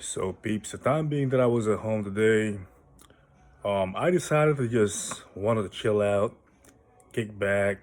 So peeps, the time being that I was at home today, I decided to just wanted to chill out, kick back.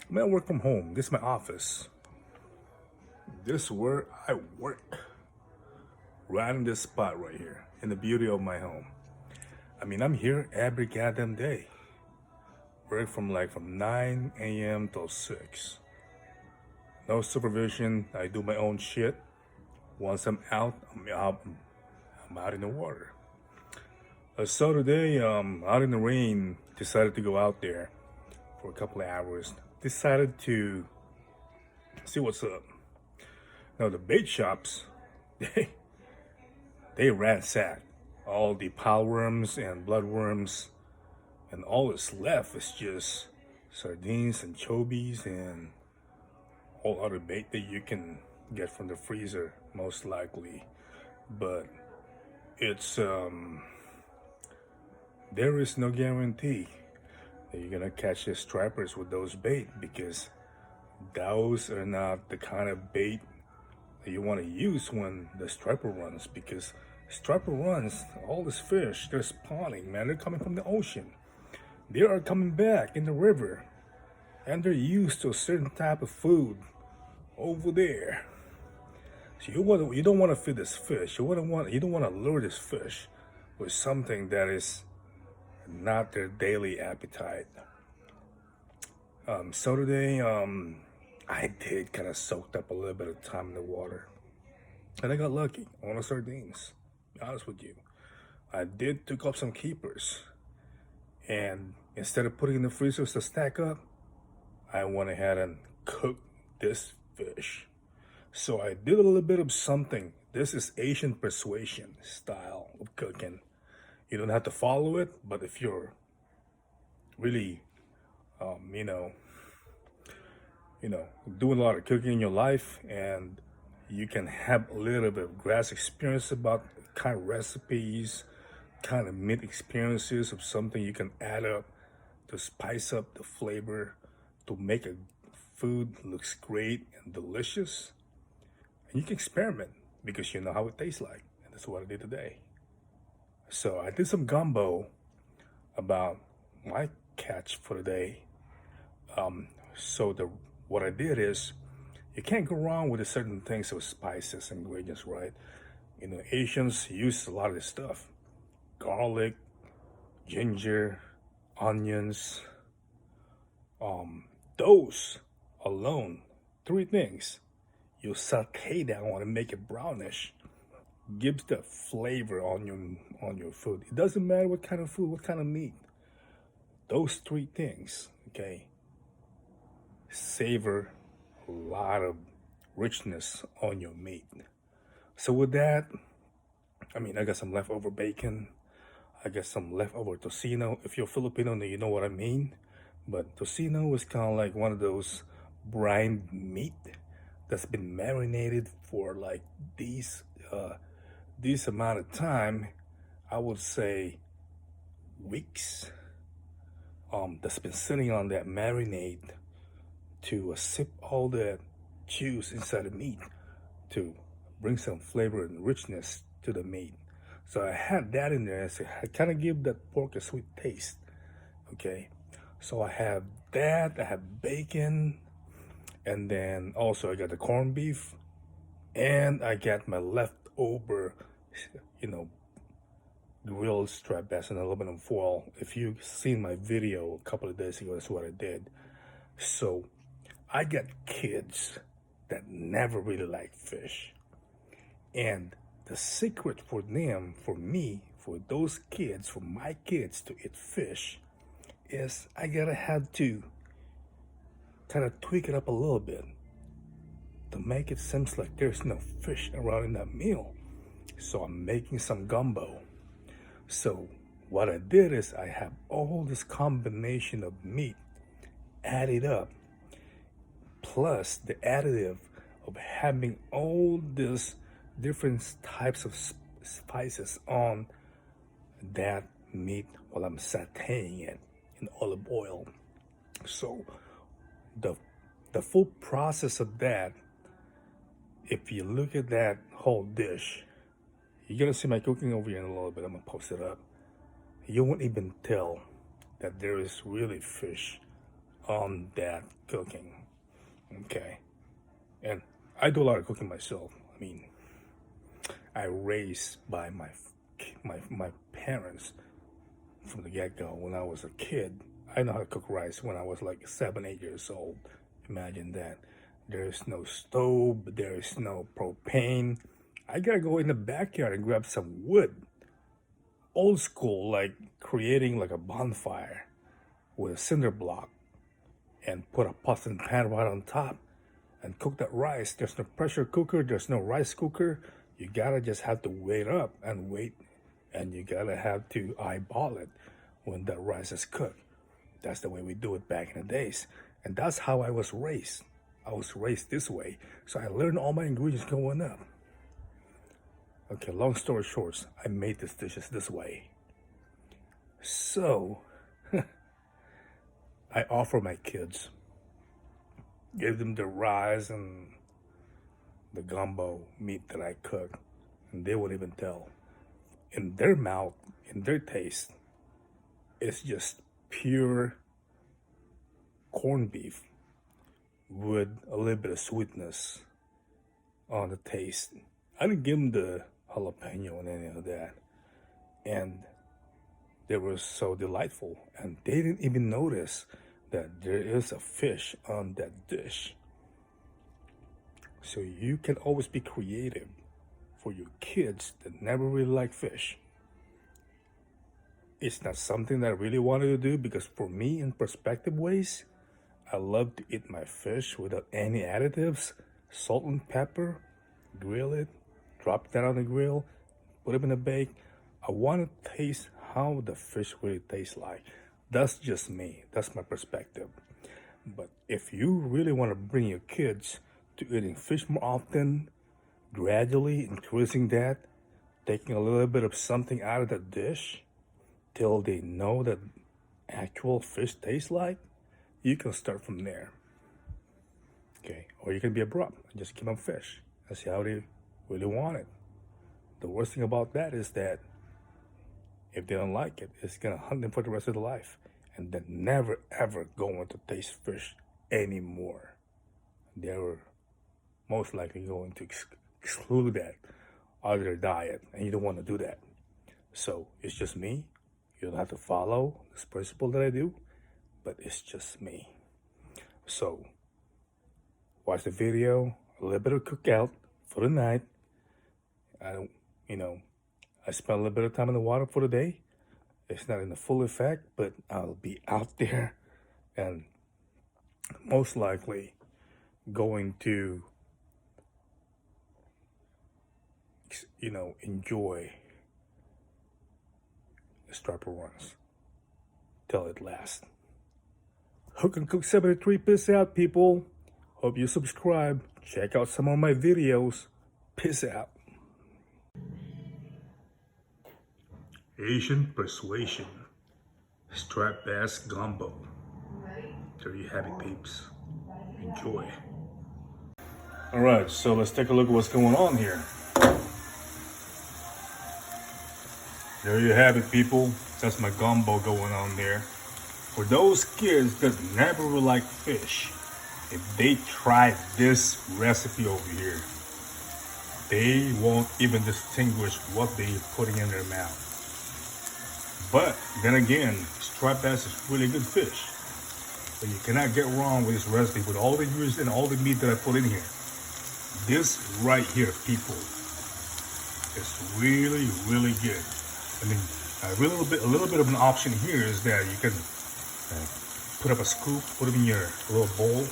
I work from home. This is my office. This is where I work. Right in this spot right here, in the beauty of my home. I'm here every goddamn day. Work from 9 a.m. till 6. No supervision. I do my own shit. Once I'm out, I'm out in the water. So today, out in the rain, decided to go out there for a couple of hours. Decided to see what's up. Now the bait shops, they ransack all the palworms and bloodworms, and all that's left is just sardines and chobies and all other bait that you can get from the freezer, most likely. But it's there is no guarantee that you're gonna catch the stripers with those bait, because those are not the kind of bait that you want to use when the striper runs. Because striper runs, all this fish, they're spawning, man. They're coming from the ocean. They are coming back in the river, and they're used to a certain type of food over there. So you don't want to feed this fish. You don't want to lure this fish with something that is not their daily appetite. So today, I did kind of soaked up a little bit of time in the water, and I got lucky on the sardines. To be honest with you, I did took up some keepers, and instead of putting in the freezers to stack up, I went ahead and cooked this fish. So I did a little bit of something. This is Asian persuasion style of cooking. You don't have to follow it, but if you're really, you know, doing a lot of cooking in your life, and you can have a little bit of grass experience about kind of recipes, kind of meat experiences of something you can add up to spice up the flavor, to make a food looks great and delicious. And you can experiment because you know how it tastes like. And that's what I did today. So I did some gumbo about my catch for the day. So what I did is, you can't go wrong with certain things with spices and ingredients, right? Asians use a lot of this stuff: garlic, ginger, onions. Those alone, three things, you saute that one and make it brownish, gives the flavor on your food. It doesn't matter what kind of food, what kind of meat. Those three things, okay, savor a lot of richness on your meat. So with that, I got some leftover bacon. I got some leftover tocino. If you're Filipino, then you know what I mean. But tocino is kind of like one of those brined meat that's been marinated for like these amount of time. I would say weeks. That's been sitting on that marinade to sip all that juice inside the meat to bring some flavor and richness to the meat. So I had that in there. So I kind of give that pork a sweet taste. Okay, so I have that. I have bacon, and then also I got the corned beef, and I got my leftover, grilled striped bass in aluminum foil. If you've seen my video a couple of days ago, that's what I did. So I got kids that never really like fish, and the secret for them, for me, for those kids, for my kids to eat fish, is I gotta have to kind of tweak it up a little bit to make it seem like there's no fish around in that meal. So I'm making some gumbo. So what I did is, I have all this combination of meat added up, plus the additive of having all these different types of spices on that meat while I'm sauteing it in olive oil. So the full process of that, if you look at that whole dish, You're gonna see my cooking over here in a little bit. I'm gonna post it up. You won't even tell that there is really fish on that cooking. Okay, and I do a lot of cooking myself. I mean, I raised by my parents from the get-go. When I was a kid, I know how to cook rice when I was like 7, 8 years old. Imagine that. There's no stove, there's no propane. I gotta go in the backyard and grab some wood. Old school, like creating like a bonfire with a cinder block and put a pot and pan right on top and cook that rice. There's no pressure cooker, there's no rice cooker. You gotta just have to wait up and wait, and you gotta have to eyeball it when that rice is cooked. That's the way we do it back in the days. And that's how I was raised. I was raised this way. So I learned all my ingredients going up. Okay, long story short, I made these dishes this way. So, I offer my kids, give them the rice and the gumbo meat that I cook, and they won't even tell. In their mouth, in their taste, it's just pure corned beef with a little bit of sweetness on the taste. I didn't give them the jalapeno and any of that, and they were so delightful, and they didn't even notice that there is a fish on that dish. So you can always be creative for your kids that never really like fish. It's not something that I really wanted to do, because for me, in perspective ways, I love to eat my fish without any additives, salt and pepper, grill it, drop that on the grill, put it in a bake. I want to taste how the fish really tastes like. That's just me. That's my perspective. But if you really want to bring your kids to eating fish more often, gradually increasing that, taking a little bit of something out of the dish till they know that actual fish tastes like, you can start from there. Okay, or you can be abrupt and just give them fish and see how they really want it. The worst thing about that is that if they don't like it, it's gonna hunt them for the rest of their life, and they're never ever going to taste fish anymore. They're most likely going to exclude that out of their diet, and you don't want to do that. So it's just me. You don't have to follow this principle that I do, but it's just me. So watch the video, a little bit of cookout for the night. I spent a little bit of time in the water for the day. It's not in the full effect, but I'll be out there and most likely going to, enjoy the striper runs till it lasts. HookNCook73, peace out, people. Hope you subscribe. Check out some of my videos. Peace out. Asian Persuasion Striped Bass Gumbo. There you have it, peeps. Enjoy. Alright, so let's take a look at what's going on here. There you have it, people. That's my gumbo going on there. For those kids that never will like fish, if they try this recipe over here, they won't even distinguish what they're putting in their mouth. But then again, striped bass is really good fish. So you cannot get wrong with this recipe with all the ingredients and all the meat that I put in here. This right here, people, is really, really good. I mean, a little bit of an option here is that you can put up a scoop, put it in your little bowl,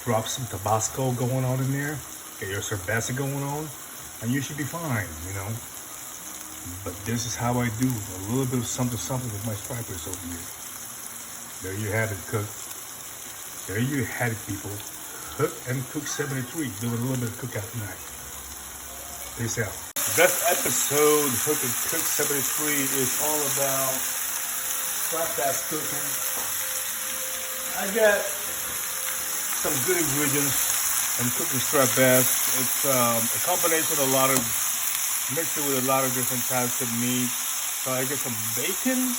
drop some Tabasco going on in there, get your cerveza going on, and you should be fine, But this is how I do a little bit of something with my stripers over here. There you have it, cook. There you have it, people. HookNCook73 doing a little bit of cookout tonight. Peace out. This episode, HookNCook73, is all about striped bass cooking. I got some good ingredients in cooking striped bass. It's a combination of a lot of mix it with a lot of different types of meat. So I get some bacon,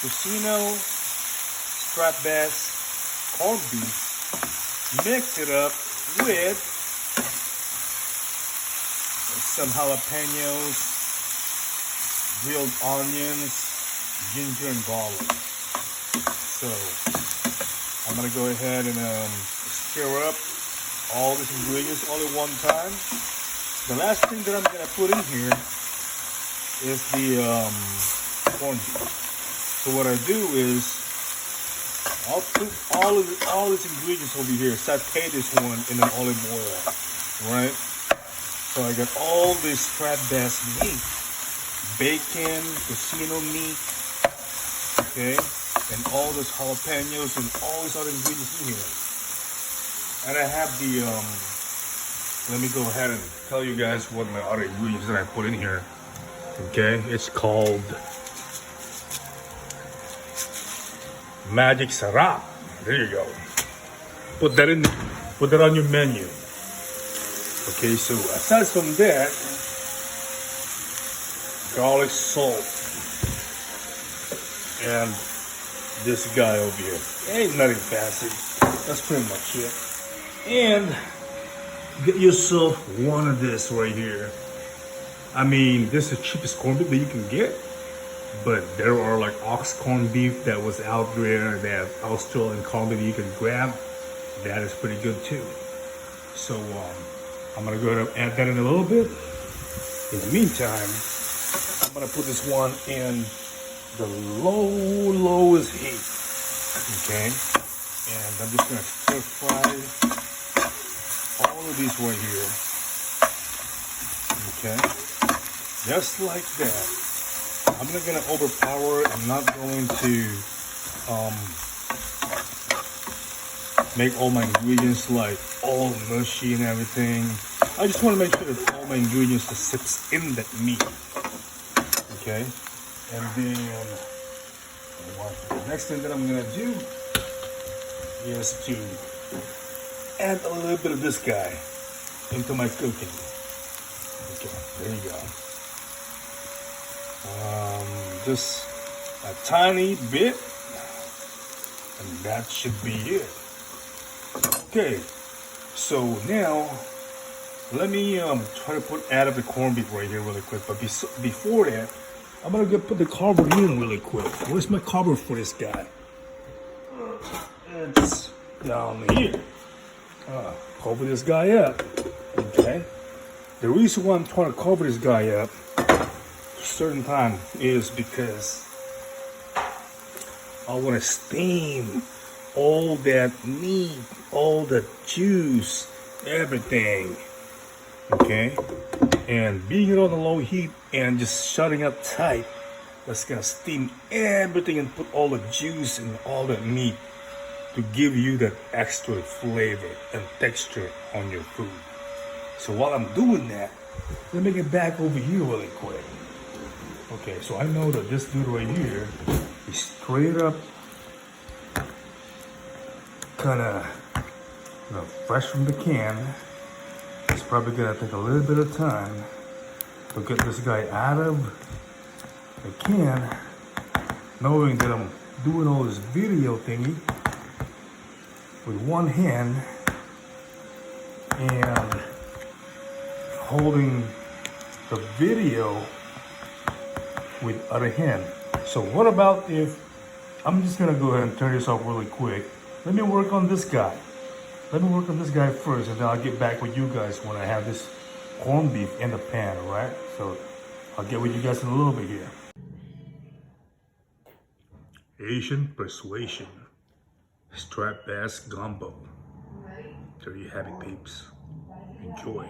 tocino, striped bass, corned beef, mix it up with some jalapenos, grilled onions, ginger and garlic. So I'm gonna go ahead and stir up all these ingredients all at one time. The last thing that I'm gonna put in here is the corned beef. So what I do is I'll put all these ingredients over here, saute this one in an olive oil, right? So I got all this striped bass meat, bacon, tocino meat, okay, and all those jalapenos and all these other ingredients in here. And I have the, let me go ahead and tell you guys what my other ingredients that I put in here. Okay, it's called Magic Sarap. There you go. Put that on your menu. Okay, so aside from that, garlic salt and this guy over here. Ain't nothing fancy. That's pretty much it. And get yourself one of this right here. I mean, this is the cheapest corned beef that you can get, but there are like ox corned beef that was out there, that Australian corned beef you can grab. That is pretty good too. So I'm gonna go ahead and add that in a little bit. In the meantime, I'm gonna put this one in the lowest heat, okay? And I'm just gonna stir fry all of these right here, okay? Just like that. I'm not gonna overpower it. I'm not going to make all my ingredients like all mushy and everything. I just want to make sure that all my ingredients just sits in that meat, okay? And then the next thing that I'm gonna do is to add a little bit of this guy into my cooking. Okay, there you go. Just a tiny bit, and that should be it. Okay, so now let me try to add up the corned beef right here really quick. But before that, I'm gonna put the carver in really quick. Where's my carver for this guy? It's down here. Cover this guy up. Okay. The reason why I'm trying to cover this guy up a certain time is because I want to steam all that meat, all the juice, everything. Okay? And being it on the low heat and just shutting up tight, that's gonna steam everything and put all the juice and all the meat to give you that extra flavor and texture on your food. So while I'm doing that, let me get back over here really quick. Okay, so I know that this dude right here is straight up kinda, fresh from the can. It's probably gonna take a little bit of time to get this guy out of the can, knowing that I'm doing all this video thingy with one hand and holding the video with other hand. So what about if I'm just gonna go ahead and turn this off really quick. Let me work on this guy. Let me work on this guy first, and then I'll get back with you guys when I have this corned beef in the pan, all right? So I'll get with you guys in a little bit here. Asian Persuasion Striped Bass Gumbo. There you have it, peeps. Enjoy.